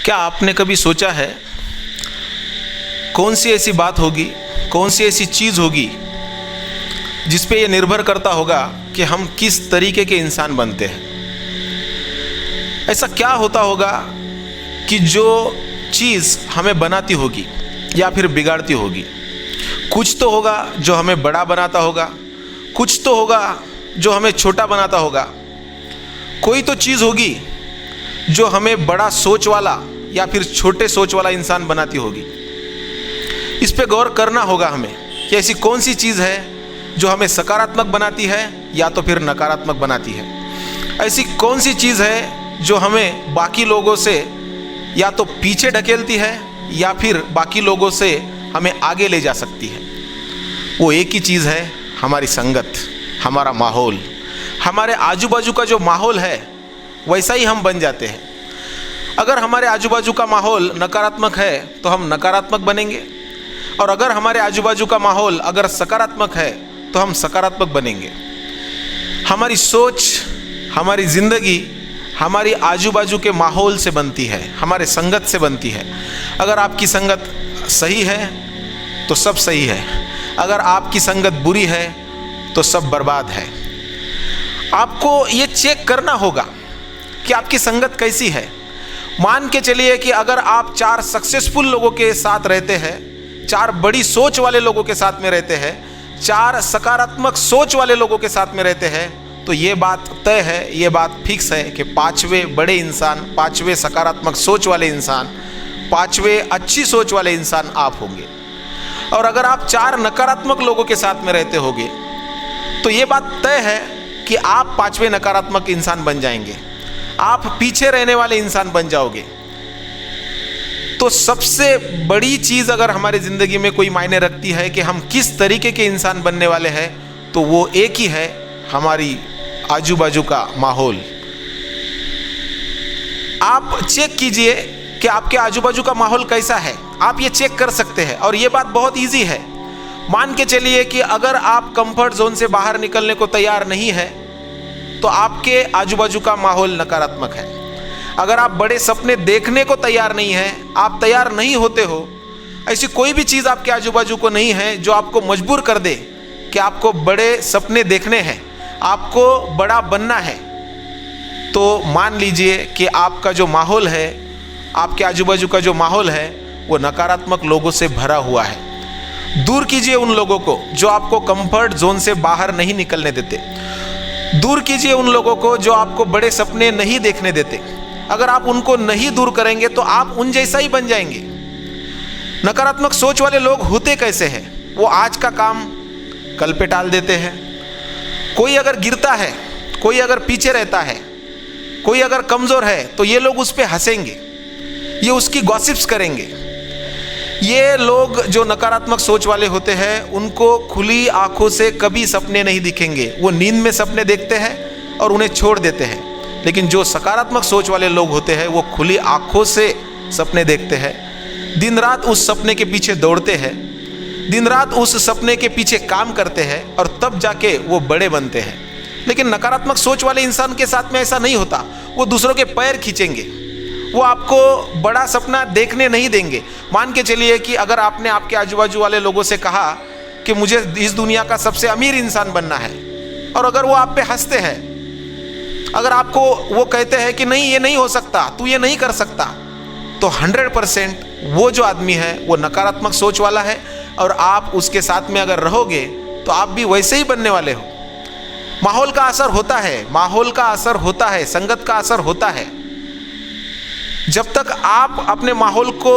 क्या आपने कभी सोचा है कौन सी ऐसी बात होगी, कौन सी ऐसी चीज़ होगी जिस पे ये निर्भर करता होगा कि हम किस तरीके के इंसान बनते हैं। ऐसा क्या होता होगा कि जो चीज़ हमें बनाती होगी या फिर बिगाड़ती होगी। कुछ तो होगा जो हमें बड़ा बनाता होगा, कुछ तो होगा जो हमें छोटा बनाता होगा, कोई तो चीज़ होगी जो हमें बड़ा सोच वाला या फिर छोटे सोच वाला इंसान बनाती होगी। इस पे गौर करना होगा हमें कि ऐसी कौन सी चीज़ है जो हमें सकारात्मक बनाती है या तो फिर नकारात्मक बनाती है। ऐसी कौन सी चीज़ है जो हमें बाकी लोगों से या तो पीछे ढकेलती है या फिर बाकी लोगों से हमें आगे ले जा सकती है। वो एक ही चीज़ है, हमारी संगत, हमारा माहौल। हमारे आजू बाजू का जो माहौल है वैसा ही हम बन जाते हैं। अगर हमारे आजू बाजू का माहौल नकारात्मक है तो हम नकारात्मक बनेंगे, और अगर हमारे आजू बाजू का माहौल अगर सकारात्मक है तो हम सकारात्मक बनेंगे। हमारी सोच, हमारी ज़िंदगी हमारी आजू बाजू के माहौल से बनती है, हमारे संगत से बनती है। अगर आपकी संगत सही है तो सब सही है, अगर आपकी संगत बुरी है तो सब बर्बाद है। आपको ये चेक करना होगा कि आपकी संगत कैसी है। मान के चलिए कि अगर आप 4 सक्सेसफुल लोगों के साथ रहते हैं, 4 बड़ी सोच वाले लोगों के साथ में रहते हैं, 4 सकारात्मक सोच वाले लोगों के साथ में रहते हैं, तो ये बात तय है, ये बात फिक्स है कि 5वें बड़े इंसान, 5वें सकारात्मक सोच वाले इंसान, 5वें अच्छी सोच वाले इंसान आप होंगे। और अगर आप 4 नकारात्मक लोगों के साथ में रहते होंगे तो ये बात तय है कि आप 5वें नकारात्मक इंसान बन जाएंगे, आप पीछे रहने वाले इंसान बन जाओगे। तो सबसे बड़ी चीज़ अगर हमारी ज़िंदगी में कोई मायने रखती है कि हम किस तरीके के इंसान बनने वाले हैं, तो वो एक ही है, हमारी आजू बाजू का माहौल। आप चेक कीजिए कि आपके आजू बाजू का माहौल कैसा है, आप ये चेक कर सकते हैं। और ये बात बहुत ईजी है। मान के चलिए कि अगर आप कंफर्ट जोन से बाहर निकलने को तैयार नहीं है तो आपके आजू बाजू का माहौल नकारात्मक है। अगर आप बड़े सपने देखने को तैयार नहीं हैं, आप तैयार नहीं होते हो, ऐसी कोई भी चीज़ आपके आजू बाजू को नहीं है जो आपको मजबूर कर दे कि आपको बड़े सपने देखने हैं, आपको बड़ा बनना है, तो मान लीजिए कि आपका जो माहौल है, आपके आजू बाजू का जो माहौल है वो नकारात्मक लोगों से भरा हुआ है। दूर कीजिए उन लोगों को जो आपको कंफर्ट जोन से बाहर नहीं निकलने देते। दूर कीजिए उन लोगों को जो आपको बड़े सपने नहीं देखने देते। अगर आप उनको नहीं दूर करेंगे तो आप उन जैसा ही बन जाएंगे। नकारात्मक सोच वाले लोग होते कैसे हैं? वो आज का काम कल पे टाल देते हैं। कोई अगर गिरता है, कोई अगर पीछे रहता है, कोई अगर कमज़ोर है तो ये लोग उस पर हंसेंगे, ये उसकी गॉसिप्स करेंगे। ये लोग जो नकारात्मक सोच वाले होते हैं उनको खुली आंखों से कभी सपने नहीं दिखेंगे। वो नींद में सपने देखते हैं और उन्हें छोड़ देते हैं। लेकिन जो सकारात्मक सोच वाले लोग होते हैं वो खुली आंखों से सपने देखते हैं, दिन रात उस सपने के पीछे दौड़ते हैं, दिन रात उस सपने के पीछे काम करते हैं और तब जाके वो बड़े बनते हैं। लेकिन नकारात्मक सोच वाले इंसान के साथ में ऐसा नहीं होता। वो दूसरों के पैर खींचेंगे, वो आपको बड़ा सपना देखने नहीं देंगे। मान के चलिए कि अगर आपने आपके आजू बाजू वाले लोगों से कहा कि मुझे इस दुनिया का सबसे अमीर इंसान बनना है, और अगर वो आप पे हंसते हैं, अगर आपको वो कहते हैं कि नहीं ये नहीं हो सकता, तू ये नहीं कर सकता, तो 100% वो जो आदमी है वो नकारात्मक सोच वाला है। और आप उसके साथ में अगर रहोगे तो आप भी वैसे ही बनने वाले हो। माहौल का असर होता है, माहौल का असर होता है, संगत का असर होता है। जब तक आप अपने माहौल को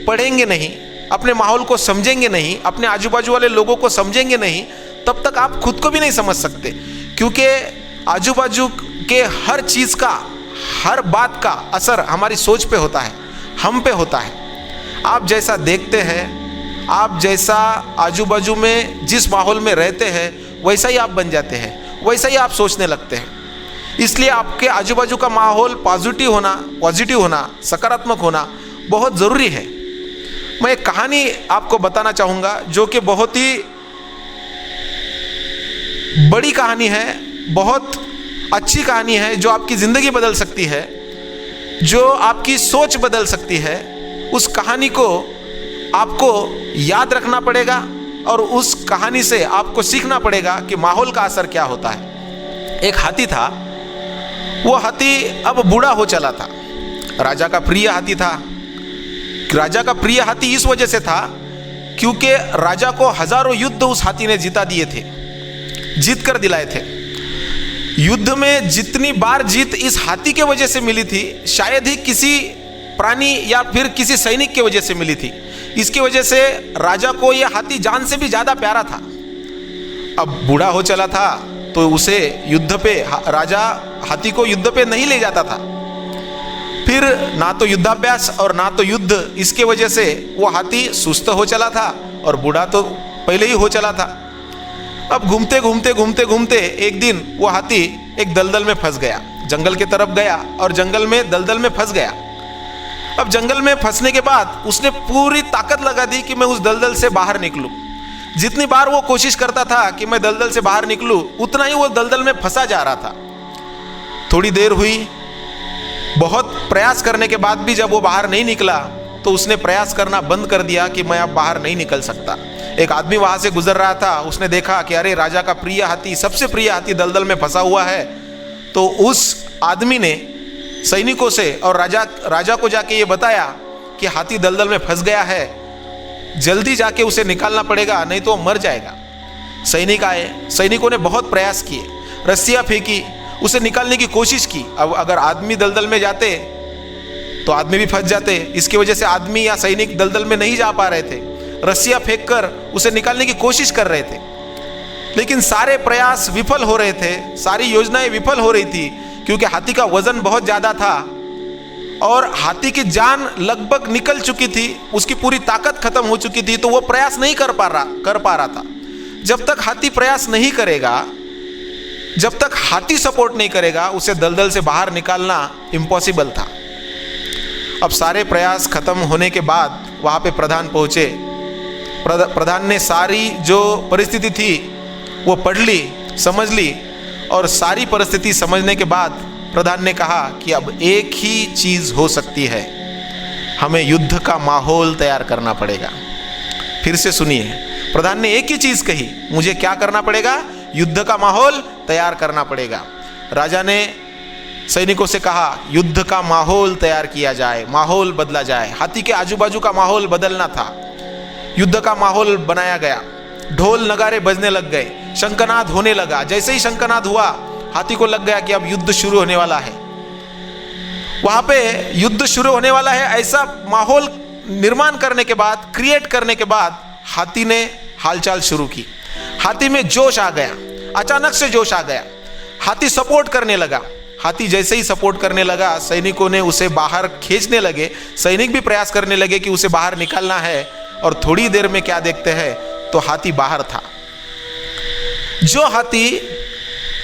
पढ़ेंगे नहीं, अपने माहौल को समझेंगे नहीं, अपने आजू बाजू वाले लोगों को समझेंगे नहीं, तब तक आप खुद को भी नहीं समझ सकते। क्योंकि आजू बाजू के हर चीज़ का, हर बात का असर हमारी सोच पे होता है, हम पे होता है। आप जैसा देखते हैं, आप जैसा आजू बाजू में जिस माहौल में रहते हैं वैसा ही आप बन जाते हैं, वैसा ही आप सोचने लगते हैं। इसलिए आपके आजू बाजू का माहौल पॉजिटिव होना, सकारात्मक होना बहुत ज़रूरी है। मैं एक कहानी आपको बताना चाहूँगा जो कि बहुत ही बड़ी कहानी है, बहुत अच्छी कहानी है, जो आपकी ज़िंदगी बदल सकती है। जो आपकी सोच बदल सकती है, उस कहानी को आपको याद रखना पड़ेगा और उस कहानी से आपको सीखना पड़ेगा कि माहौल का असर क्या होता है। एक हाथी था, वो हाथी अब बूढ़ा हो चला था। राजा का प्रिय हाथी था। राजा का प्रिय हाथी इस वजह से था क्योंकि राजा को हजारों युद्ध उस हाथी ने जीता दिए थे, जीत कर दिलाए थे। युद्ध में जितनी बार जीत इस हाथी के वजह से मिली थी, शायद ही किसी प्राणी या फिर किसी सैनिक के वजह से मिली थी। इसकी वजह से राजा को यह हाथी जान से भी ज्यादा प्यारा था। अब बूढ़ा हो चला था तो उसे युद्ध पे, राजा हाथी को युद्ध पे नहीं ले जाता था। फिर ना तो युद्धाभ्यास और ना तो युद्ध, इसके वजह से वो हाथी सुस्त हो चला था और बूढ़ा तो पहले ही हो चला था। अब घूमते घूमते घूमते घूमते एक दिन वो हाथी एक दलदल में फंस गया। जंगल की तरफ गया और जंगल में दलदल में फंस गया। अब जंगल में फंसने के बाद उसने पूरी ताकत लगा दी कि मैं उस दलदल से बाहर निकलूं। जितनी बार वो कोशिश करता था कि मैं दलदल से बाहर निकलूं, उतना ही वो दलदल में फंसा जा रहा था। थोड़ी देर हुई, बहुत प्रयास करने के बाद भी जब वो बाहर नहीं निकला तो उसने प्रयास करना बंद कर दिया कि मैं अब बाहर नहीं निकल सकता। एक आदमी वहां से गुजर रहा था, उसने देखा कि अरे राजा का प्रिय हाथी, सबसे प्रिय हाथी दलदल में फंसा हुआ है। तो उस आदमी ने सैनिकों से और राजा को जाके ये बताया कि हाथी दलदल में फंस गया है, जल्दी जाके उसे निकालना पड़ेगा, नहीं तो वो मर जाएगा। सैनिक आए, सैनिकों ने बहुत प्रयास किए, रस्सियां फेंकी, उसे निकालने की कोशिश की। अब अगर आदमी दलदल में जाते तो आदमी भी फंस जाते, इसकी वजह से आदमी या सैनिक दलदल में नहीं जा पा रहे थे। रस्सियां फेंककर उसे निकालने की कोशिश कर रहे थे, लेकिन सारे प्रयास विफल हो रहे थे, सारी योजनाएं विफल हो रही थी क्योंकि हाथी का वजन बहुत ज्यादा था और हाथी की जान लगभग निकल चुकी थी, उसकी पूरी ताकत खत्म हो चुकी थी, तो वो प्रयास नहीं कर पा रहा था। जब तक हाथी प्रयास नहीं करेगा, जब तक हाथी सपोर्ट नहीं करेगा, उसे दलदल से बाहर निकालना इम्पॉसिबल था। अब सारे प्रयास खत्म होने के बाद वहां पे प्रधान पहुंचे। प्रधान ने सारी जो परिस्थिति थी वो पढ़ ली, समझ ली और सारी परिस्थिति समझने के बाद प्रधान ने कहा कि अब एक ही चीज हो सकती है, हमें युद्ध का माहौल तैयार करना पड़ेगा। फिर से सुनिए, प्रधान ने एक ही चीज कही, मुझे क्या करना पड़ेगा? युद्ध का माहौल तैयार करना पड़ेगा। राजा ने सैनिकों से कहा युद्ध का माहौल तैयार किया जाए, माहौल बदला जाए। हाथी के आजू बाजू का माहौल बदलना था। युद्ध का माहौल बनाया गया, ढोल नगारे बजने लग गए, शंखनाद होने लगा। जैसे ही शंखनाद हुआ, हाथी को लग गया कि अब युद्ध शुरू होने वाला है। वहां पे युद्ध शुरू होने वाला है ऐसा माहौल निर्माण करने के बाद, क्रिएट करने के बाद हाथी ने हालचाल शुरू की। हाथी में जोश आ गया, अचानक से जोश आ गया। हाथी सपोर्ट करने लगा। हाथी जैसे ही सपोर्ट करने लगा, सैनिकों ने उसे बाहर खींचने लगे। सैनिक भी प्रयास करने लगे कि उसे बाहर निकालना है और थोड़ी देर में क्या देखते हैं तो हाथी बाहर था। जो हाथी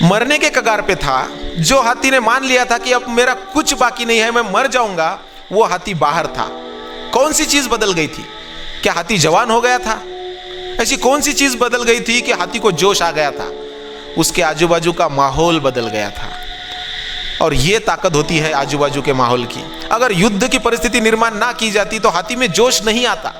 मरने के कगार पे था, जो हाथी ने मान लिया था कि अब मेरा कुछ बाकी नहीं है, मैं मर जाऊंगा, वो हाथी बाहर था। कौन सी चीज बदल गई थी? क्या हाथी जवान हो गया था? ऐसी कौन सी चीज बदल गई थी कि हाथी को जोश आ गया था? उसके आजू बाजू का माहौल बदल गया था। और ये ताकत होती है आजू बाजू के माहौल की। अगर युद्ध की परिस्थिति निर्माण ना की जाती तो हाथी में जोश नहीं आता।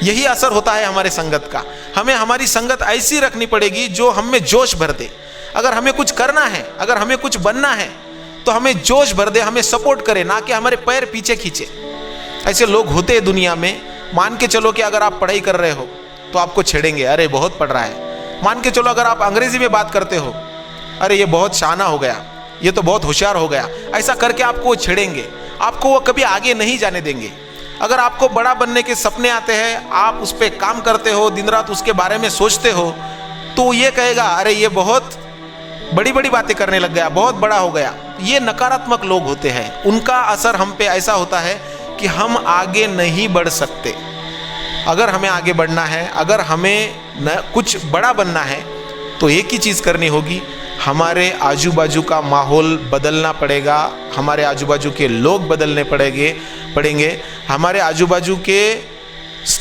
यही असर होता है हमारे संगत का। हमें हमारी संगत ऐसी रखनी पड़ेगी जो हम में जोश भर दे। अगर हमें कुछ करना है, अगर हमें कुछ बनना है, तो हमें जोश भर दे, हमें सपोर्ट करे, ना कि हमारे पैर पीछे खींचे। ऐसे लोग होते हैं दुनिया में। मान के चलो कि अगर आप पढ़ाई कर रहे हो तो आपको छेड़ेंगे, अरे बहुत पढ़ रहा है। मान के चलो अगर आप अंग्रेजी में बात करते हो, अरे ये बहुत शाना हो गया, ये तो बहुत होशियार हो गया, ऐसा करके आपको वो छेड़ेंगे, आपको वो कभी आगे नहीं जाने देंगे। अगर आपको बड़ा बनने के सपने आते हैं, आप उस पर काम करते हो, दिन रात उसके बारे में सोचते हो, तो ये कहेगा अरे ये बहुत बड़ी बड़ी बातें करने लग गया, बहुत बड़ा हो गया। ये नकारात्मक लोग होते हैं। उनका असर हम पे ऐसा होता है कि हम आगे नहीं बढ़ सकते। अगर हमें आगे बढ़ना है, अगर हमें कुछ बड़ा बनना है, तो एक ही चीज़ करनी होगी, हमारे आजू बाजू का माहौल बदलना पड़ेगा, हमारे आजू बाजू के लोग बदलने पड़ेंगे, हमारे आजू बाजू के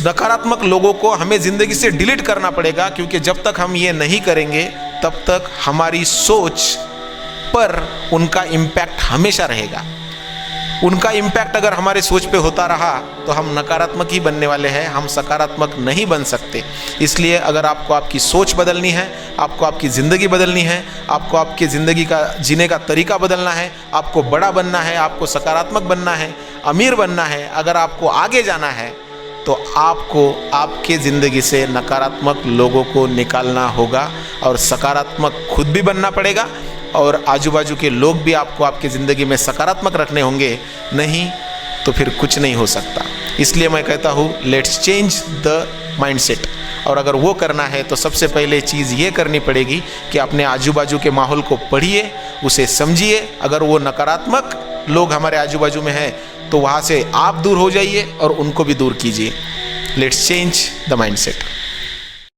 नकारात्मक लोगों को हमें ज़िंदगी से डिलीट करना पड़ेगा। क्योंकि जब तक हम ये नहीं करेंगे तब तक हमारी सोच पर उनका इम्पैक्ट हमेशा रहेगा। उनका इम्पैक्ट अगर हमारे सोच पे होता रहा तो हम नकारात्मक ही बनने वाले हैं, हम सकारात्मक नहीं बन सकते। इसलिए अगर आपको आपकी सोच बदलनी है, आपको आपकी ज़िंदगी बदलनी है, आपको आपकी ज़िंदगी का जीने का तरीका बदलना है, आपको बड़ा बनना है, आपको सकारात्मक बनना है, अमीर बनना है, अगर आपको आगे जाना है तो आपको आपके ज़िंदगी से नकारात्मक लोगों को निकालना होगा और सकारात्मक खुद भी बनना पड़ेगा और आजू बाजू के लोग भी आपको आपकी ज़िंदगी में सकारात्मक रखने होंगे, नहीं तो फिर कुछ नहीं हो सकता। इसलिए मैं कहता हूँ लेट्स चेंज द माइंडसेट। और अगर वो करना है तो सबसे पहले चीज़ ये करनी पड़ेगी कि अपने आजू बाजू के माहौल को पढ़िए, उसे समझिए। अगर वो नकारात्मक लोग हमारे आजू बाजू में हैं तो वहाँ से आप दूर हो जाइए और उनको भी दूर कीजिए। Let's change the mindset.